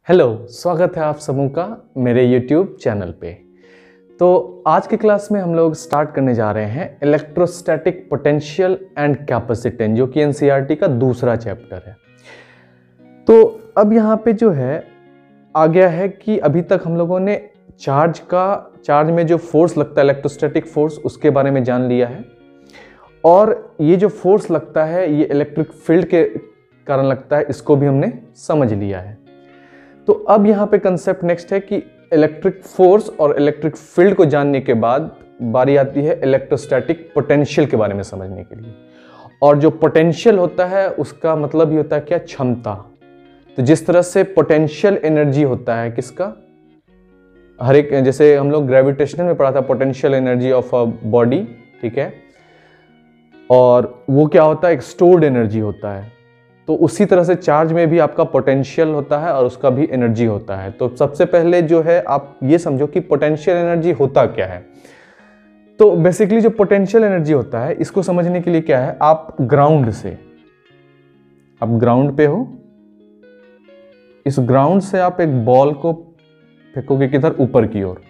Hello, स्वागत है आप सबों का मेरे YouTube चैनल पे। तो आज की क्लास में हम लोग स्टार्ट करने जा रहे हैं इलेक्ट्रोस्टैटिक पोटेंशियल एंड कैपेसिटेंस, जो कि एनसीईआरटी का दूसरा चैप्टर है। तो अब यहाँ पे जो है आ गया है कि अभी तक हम लोगों ने चार्ज में जो फोर्स लगता है, इलेक्ट्रोस्टैटिक फोर्स, उसके बारे में जान लिया है। और ये जो फोर्स लगता है ये इलेक्ट्रिक फील्ड के कारण लगता है, इसको भी हमने समझ लिया है। तो अब यहाँ पे कंसेप्ट नेक्स्ट है कि इलेक्ट्रिक फोर्स और इलेक्ट्रिक फील्ड को जानने के बाद बारी आती है इलेक्ट्रोस्टैटिक पोटेंशियल के बारे में समझने के लिए। और जो पोटेंशियल होता है उसका मतलब ही होता है क्या? क्षमता। तो जिस तरह से पोटेंशियल एनर्जी होता है किसका, हर एक, जैसे हम लोग ग्रेविटेशनल में पढ़ा था potential energy of a body, ठीक है, और वो क्या होता है? एक स्टोर्ड एनर्जी होता है। तो उसी तरह से चार्ज में भी आपका पोटेंशियल होता है और उसका भी एनर्जी होता है। तो सबसे पहले जो है आप ये समझो कि पोटेंशियल एनर्जी होता क्या है। तो बेसिकली जो पोटेंशियल एनर्जी होता है, इसको समझने के लिए क्या है, आप ग्राउंड पे हो, इस ग्राउंड से आप एक बॉल को फेंकोगे किधर? ऊपर की ओर।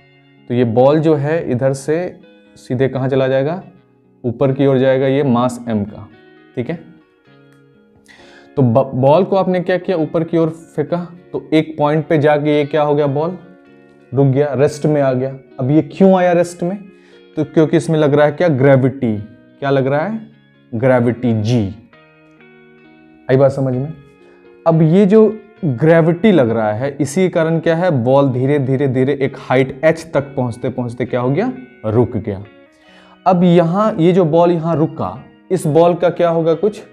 तो ये बॉल जो है इधर से सीधे कहाँ चला जाएगा? ऊपर की ओर जाएगा, ये मास m का, ठीक है। तो बॉल को आपने क्या किया? ऊपर की ओर फेंका, तो एक पॉइंट पे जाके ये क्या हो गया? बॉल रुक गया, रेस्ट में आ गया। अब ये क्यों आया रेस्ट में? तो क्योंकि इसमें लग रहा है क्या? ग्रेविटी। क्या लग रहा है? ग्रेविटी, जी। आई बात समझ में? अब ये जो ग्रेविटी लग रहा है, इसी कारण क्या है, बॉल धीरे धीरे धीरे एक हाइट h तक पहुंचते पहुंचते क्या हो गया? रुक गया। अब यहां ये जो बॉल यहां रुका, इस बॉल का क्या होगा? कुछ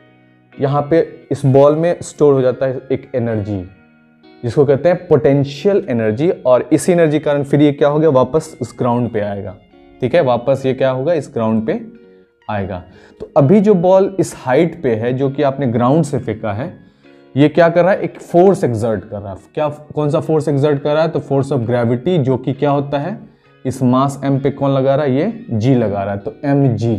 यहाँ पे इस बॉल में स्टोर हो जाता है एक एनर्जी, जिसको कहते हैं पोटेंशियल एनर्जी। और इस एनर्जी कारण फिर ये क्या हो गया? वापस इस ग्राउंड पे आएगा, ठीक है। वापस ये क्या होगा? इस ग्राउंड पे आएगा। तो अभी जो बॉल इस हाइट पे है, जो कि आपने ग्राउंड से फेंका है, ये क्या कर रहा है? एक फोर्स एक्सर्ट कर रहा है। क्या, कौन सा फोर्स एक्सर्ट कर रहा है? तो फोर्स ऑफ ग्रेविटी, जो कि क्या होता है, इस मास m पे कौन लगा रहा है? ये g लगा रहा है, तो mg,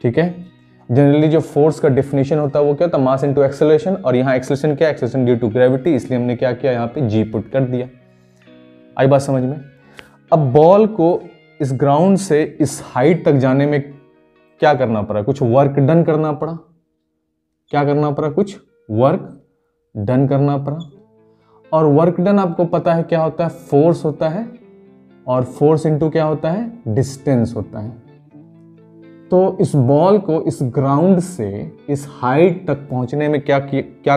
ठीक है। जनरली जो फोर्स का डेफिनेशन होता है वो क्या होता है? Mass into acceleration. और यहाँ एक्सेलरेशन क्या है? एक्सेलरेशन ड्यू टू ग्रेविटी, इसलिए हमने क्या किया? यहाँ पे g पुट कर दिया। आई बात समझ में? अब बॉल को इस ग्राउंड से इस हाइट तक जाने में क्या करना पड़ा? कुछ वर्क डन करना पड़ा। क्या करना पड़ा? कुछ वर्क डन करना पड़ा। और वर्क डन आपको पता है क्या होता है? फोर्स होता है, और फोर्स इनटू क्या होता है? डिस्टेंस होता है। तो इस बॉल को इस ग्राउंड से इस हाइट तक पहुंचने में क्या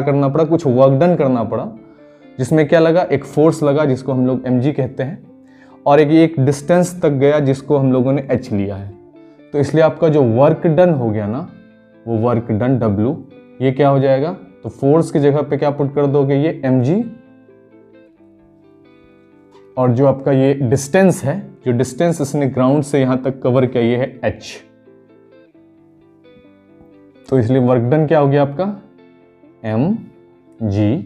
करना पड़ा? कुछ वर्क डन करना पड़ा, जिसमें क्या लगा? एक फोर्स लगा, जिसको हम लोग mg कहते हैं, और एक डिस्टेंस तक गया, जिसको हम लोगों ने h लिया है। तो इसलिए आपका जो वर्क डन हो गया ना, वो वर्क डन w, ये क्या हो जाएगा? तो फोर्स की जगह पे क्या पुट कर दोगे? ये mg, और जो आपका ये डिस्टेंस है, जो डिस्टेंस इसने ग्राउंड से यहां तक कवर किया, ये है h। तो इसलिए वर्क डन क्या हो गया आपका? mgh।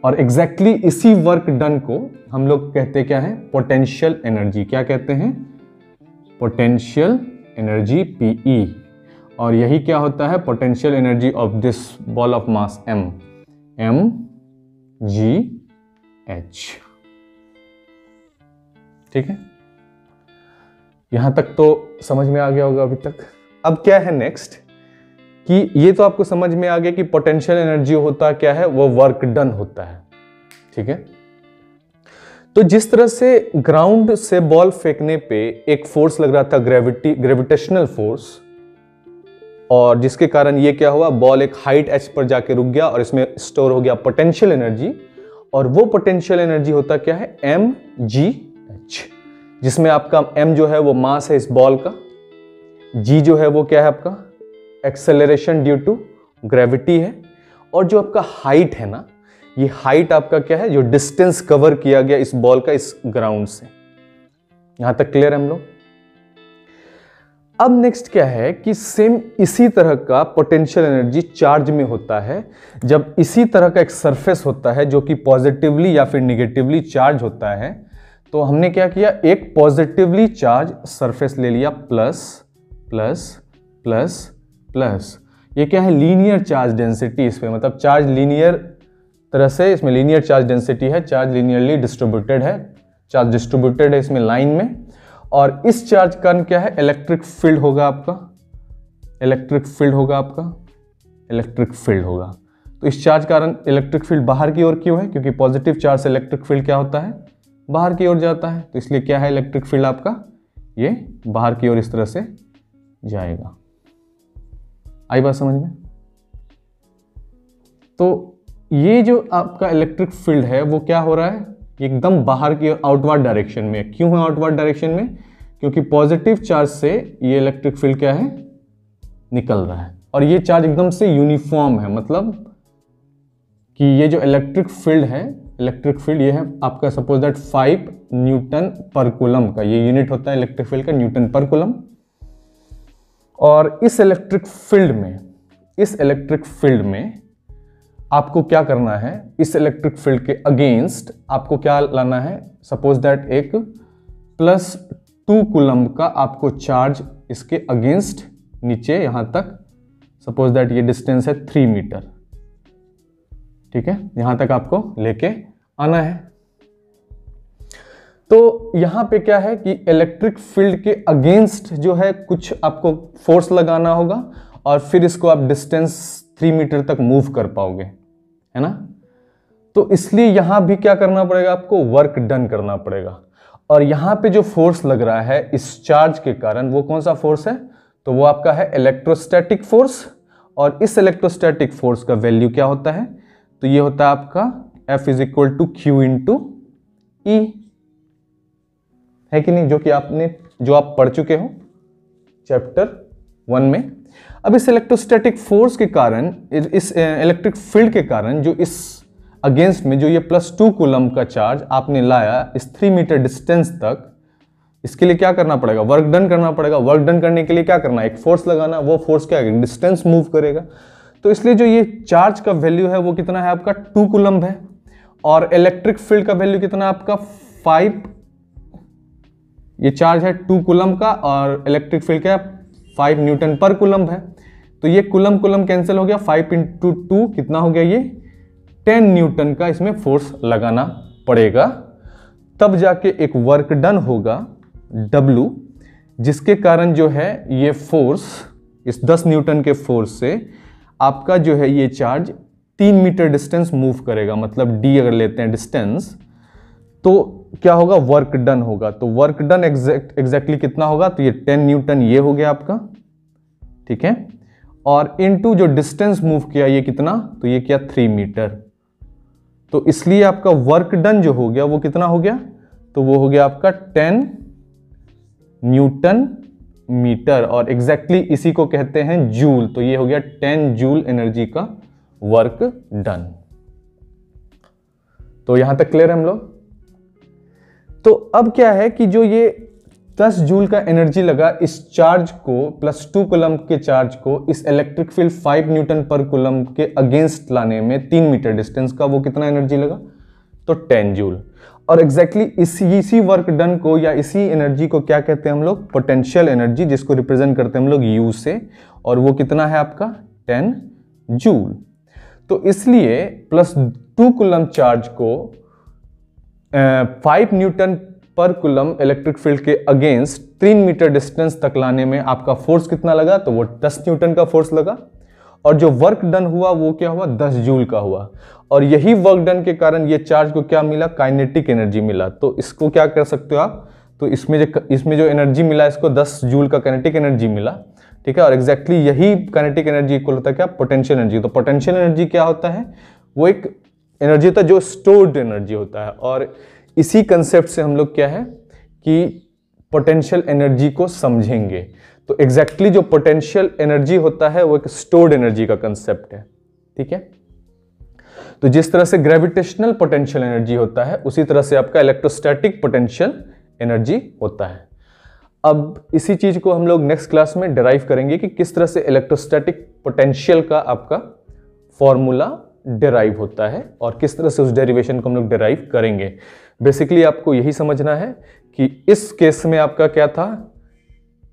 और एग्जैक्टली इसी वर्क डन को हम लोग कहते क्या है? Potential energy. क्या कहते हैं? Potential energy, Pe। और यही क्या होता है? Potential energy of this ball of mass m, mgh, ठीक है। यहां तक तो समझ में आ गया होगा अभी तक। अब क्या है नेक्स्ट, कि ये तो आपको समझ में आ गया कि पोटेंशियल एनर्जी होता क्या है? वो वर्क डन होता है, ठीक है। तो जिस तरह से ग्राउंड से बॉल फेंकने पे एक फोर्स लग रहा था, ग्रेविटेशनल फोर्स, और जिसके कारण ये क्या हुआ? बॉल एक हाइट h पर जाके रुक गया, और इसमें स्टोर हो गया पोटेंशियल एनर्जी। और वो पोटेंशियल एनर्जी होता क्या है? mgh, जिसमें आपका m जो है वो मास है इस बॉल का, g जो है वो क्या है आपका? एक्सेलरेशन ड्यू टू ग्रेविटी है, और जो आपका हाइट है ना, ये हाइट आपका क्या है? जो डिस्टेंस कवर किया गया इस बॉल का इस ग्राउंड से। यहां तक क्लियर है हम लोग? अब नेक्स्ट क्या है कि सेम इसी तरह का पोटेंशियल एनर्जी चार्ज में होता है। जब इसी तरह का एक सरफेस होता है जो कि पॉजिटिवली या फिर निगेटिवली चार्ज होता है, तो हमने क्या किया? एक पॉजिटिवली चार्ज सरफेस ले लिया, प्लस प्लस प्लस प्लस, ये क्या है? लीनियर चार्ज डेंसिटी इस पे, मतलब चार्ज लीनियर तरह से इसमें लीनियर चार्ज डेंसिटी है, चार्ज लीनियरली डिस्ट्रीब्यूटेड है, चार्ज डिस्ट्रीब्यूटेड है इसमें लाइन में। और इस चार्ज का क्या है, इलेक्ट्रिक फील्ड होगा आपका, इलेक्ट्रिक फील्ड होगा आपका, इलेक्ट्रिक फील्ड होगा। तो इस चार्ज कारण इलेक्ट्रिक फील्ड बाहर की ओर क्यों है, क्योंकि पॉजिटिव चार्ज से इलेक्ट्रिक फील्ड क्या होता है, बाहर की ओर जाता है। तो इसलिए क्या है, इलेक्ट्रिक फील्ड आपका ये बाहर की ओर इस तरह से जाएगा। आई बात समझ में? तो ये जो आपका इलेक्ट्रिक फील्ड है वो क्या हो रहा है, एकदम बाहर की ओर आउटवर्ड डायरेक्शन में। क्यों है आउटवर्ड डायरेक्शन में, क्योंकि पॉजिटिव चार्ज से ये इलेक्ट्रिक फील्ड क्या है, निकल रहा है। और ये चार्ज एकदम से यूनिफॉर्म है, मतलब कि ये जो इलेक्ट्रिक फील्ड है, इलेक्ट्रिक फील्ड ये है आपका, सपोज दैट 5 न्यूटन पर कूलम का ये यूनिट होता है इलेक्ट्रिक फील्ड का, न्यूटन पर कूलम। और इस इलेक्ट्रिक फील्ड में, इस इलेक्ट्रिक फील्ड में आपको क्या करना है, इस इलेक्ट्रिक फील्ड के अगेंस्ट आपको क्या लाना है, सपोज दैट एक +2 कूलम का आपको चार्ज इसके अगेंस्ट नीचे यहां तक, सपोज दैट ये डिस्टेंस है 3 मीटर, ठीक है, यहां तक आपको लेके आना है। तो यहां पे क्या है कि इलेक्ट्रिक फील्ड के अगेंस्ट जो है कुछ आपको फोर्स लगाना होगा और फिर इसको आप डिस्टेंस 3 मीटर तक मूव कर पाओगे, है ना। तो इसलिए यहां भी क्या करना पड़ेगा, आपको वर्क डन करना पड़ेगा। और यहां पे जो फोर्स लग रहा है इस चार्ज के कारण, वो कौन सा फोर्स है, तो वो आपका है इलेक्ट्रोस्टैटिक फोर्स। और इस इलेक्ट्रोस्टैटिक फोर्स का वैल्यू क्या होता है, तो ये होता है आपका F = Q × E, है कि नहीं, जो आप पढ़ चुके हो चैप्टर 1 में। अब इस इलेक्ट्रोस्टैटिक फोर्स के कारण, इस इलेक्ट्रिक फील्ड के कारण, जो इस अगेंस्ट में जो ये +2 कूलम का चार्ज आपने लाया इस 3 मीटर डिस्टेंस तक, इसके लिए क्या करना पड़ेगा, वर्क डन करना पड़ेगा। वर्क डन करने के लिए क्या करना है, एक फोर्स लगाना, वो फोर्स क्या है, डिस्टेंस मूव करेगा। तो इसलिए जो ये चार्ज का वैल्यू है वो कितना है आपका, 2 कूलम है। और इलेक्ट्रिक फील्ड का वैल्यू कितना है आपका, 5, ये चार्ज है 2 कूलम का और इलेक्ट्रिक फील्ड क्या है, 5 न्यूटन पर कूलम है। तो ये कूलम कूलम कैंसिल हो गया, 5 × 2 कितना हो गया, ये 10 न्यूटन का इसमें फोर्स लगाना पड़ेगा, तब जाके एक वर्क डन होगा W, जिसके कारण जो है ये फोर्स, इस 10 न्यूटन के फोर्स से आपका जो है ये चार्ज 3 मीटर डिस्टेंस मूव करेगा। मतलब D अगर लेते हैं डिस्टेंस, तो क्या होगा, वर्क डन होगा। तो वर्क डन एग्जैक्टली कितना होगा, तो ये 10 न्यूटन ये हो गया आपका, ठीक है। और इनटू जो डिस्टेंस मूव किया ये कितना, तो ये क्या, 3 मीटर। तो इसलिए आपका वर्क डन जो हो गया वो कितना हो गया, तो वो हो गया आपका 10 न्यूटन मीटर। और एग्जैक्टली इसी को कहते हैं जूल। तो ये हो गया 10 जूल एनर्जी का वर्क डन। तो यहां तक क्लियर है हम लोग। तो अब क्या है कि जो ये 10 जूल का एनर्जी लगा इस चार्ज को, +2 कूलम के चार्ज को इस इलेक्ट्रिक फील्ड 5 न्यूटन पर कूलम के अगेंस्ट लाने में 3 मीटर डिस्टेंस का, वो कितना एनर्जी लगा, तो 10 जूल। और एग्जैक्टली इसी वर्क डन को या इसी एनर्जी को क्या कहते हैं हम लोग, पोटेंशियल एनर्जी, जिसको रिप्रेजेंट करते हैं हम लोग U से। और वो कितना है आपका, 10 जूल। तो इसलिए +2 कूलम चार्ज को 5 न्यूटन पर कूलम इलेक्ट्रिक फील्ड के अगेंस्ट 3 मीटर डिस्टेंस तक लाने में आपका फोर्स कितना लगा, तो वो 10 न्यूटन का फोर्स लगा। और जो वर्क डन हुआ वो क्या हुआ, 10 जूल का हुआ। और यही वर्क डन के कारण ये चार्ज को क्या मिला, काइनेटिक एनर्जी मिला। तो इसको क्या कर सकते हो आप, तो इसमें जो एनर्जी मिला, इसको 10 जूल का काइनेटिक एनर्जी मिला, ठीक है। और एग्जैक्टली यही काइनेटिक एनर्जी इक्वल होता है क्या, पोटेंशियल एनर्जी। तो पोटेंशियल एनर्जी क्या होता है, वो एक एनर्जी होता है जो स्टोर्ड एनर्जी होता है। और इसी कंसेप्ट से हम लोग क्या है कि पोटेंशियल एनर्जी को समझेंगे। तो एग्जैक्टली जो पोटेंशियल एनर्जी होता है वो एक स्टोर्ड एनर्जी का कंसेप्ट है, ठीक है। तो जिस तरह से ग्रेविटेशनल पोटेंशियल एनर्जी होता है, उसी तरह से आपका इलेक्ट्रोस्टैटिक पोटेंशियल एनर्जी होता है। अब इसी चीज को हम लोग नेक्स्ट क्लास में डिराइव करेंगे कि किस तरह से इलेक्ट्रोस्टैटिक पोटेंशियल का आपका फॉर्मूला डिराइव होता है और किस तरह से उस डेरिवेशन को हम लोग डिराइव करेंगे। बेसिकली आपको यही समझना है कि इस केस में आपका क्या था,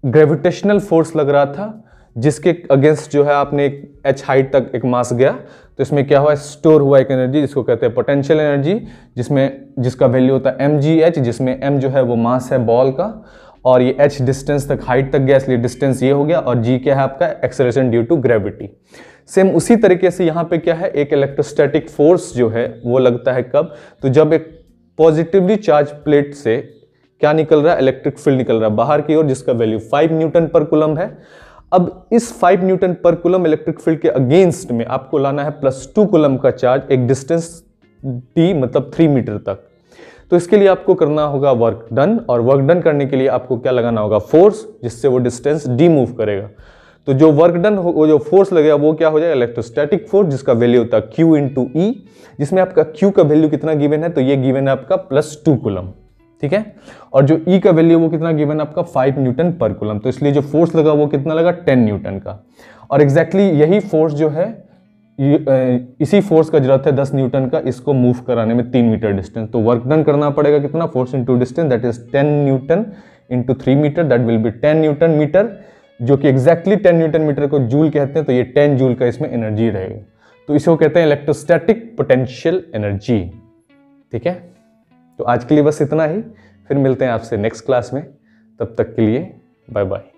ग्रेविटेशनल फोर्स लग रहा था जिसके अगेंस्ट जो है आपने एक h हाइट तक एक मास गया, तो इसमें क्या हुआ, स्टोर हुआ एक एनर्जी जिसको कहते हैं पोटेंशियल एनर्जी, जिसका वैल्यू होता है mgh, जिसमें m जो है वो मास है बॉल का, और ये h डिस्टेंस तक हाइट तक गया, इसलिए डिस्टेंस ये हो गया, और g क्या है आपका, acceleration due to gravity. Same उसी तरीके से यहाँ पे क्या है, एक इलेक्ट्रोस्टैटिक फोर्स जो है वो लगता है कब, तो जब एक पॉजिटिवली चार्ज प्लेट से क्या निकल रहा है, इलेक्ट्रिक फील्ड निकल रहा है बाहर की ओर, जिसका वैल्यू 5 न्यूटन पर कूलम है। अब इस 5 न्यूटन पर कूलम इलेक्ट्रिक फील्ड के अगेंस्ट में आपको लाना है +2 कूलम का चार्ज एक डिस्टेंस d मतलब 3 मीटर तक। तो इसके लिए आपको करना होगा वर्क डन, और वर्क डन करने के लिए आपको क्या लगाना होगा, फोर्स, जिससे वो डिस्टेंस d मूव करेगा। तो जो वर्क डन हो, वो जो फोर्स लगेगा वो क्या हो जाएगा, इलेक्ट्रोस्टैटिक फोर्स, जिसका वैल्यू होता है Q × E, जिसमें आपका Q का वैल्यू कितना गिवन है, तो ये गिवन है आपका +2 कूलम, ठीक है। और जो E का वैल्यू वो कितना गिवन है आपका 5 न्यूटन पर कूलम, तो इसलिए जो फोर्स लगा वो कितना लगा, 10 न्यूटन का। और एग्जैक्टली यही फोर्स जो है, इसी फोर्स का जरूरत है 10 न्यूटन का इसको मूव कराने में 3 मीटर डिस्टेंस। तो वर्क डन करना पड़ेगा कितना, force into distance, that is 10 newton into 3 metre, that will be 10 newton metre, जो कि एग्जैक्टली 10 न्यूटन मीटर को जूल कहते हैं, तो ये 10 जूल का इसमें एनर्जी रहेगा। तो इसे वो कहते हैं इलेक्ट्रोस्टैटिक पोटेंशियल एनर्जी, ठीक है। तो आज के लिए बस इतना ही, फिर मिलते हैं आपसे नेक्स्ट क्लास में, तब तक के लिए बाय बाय।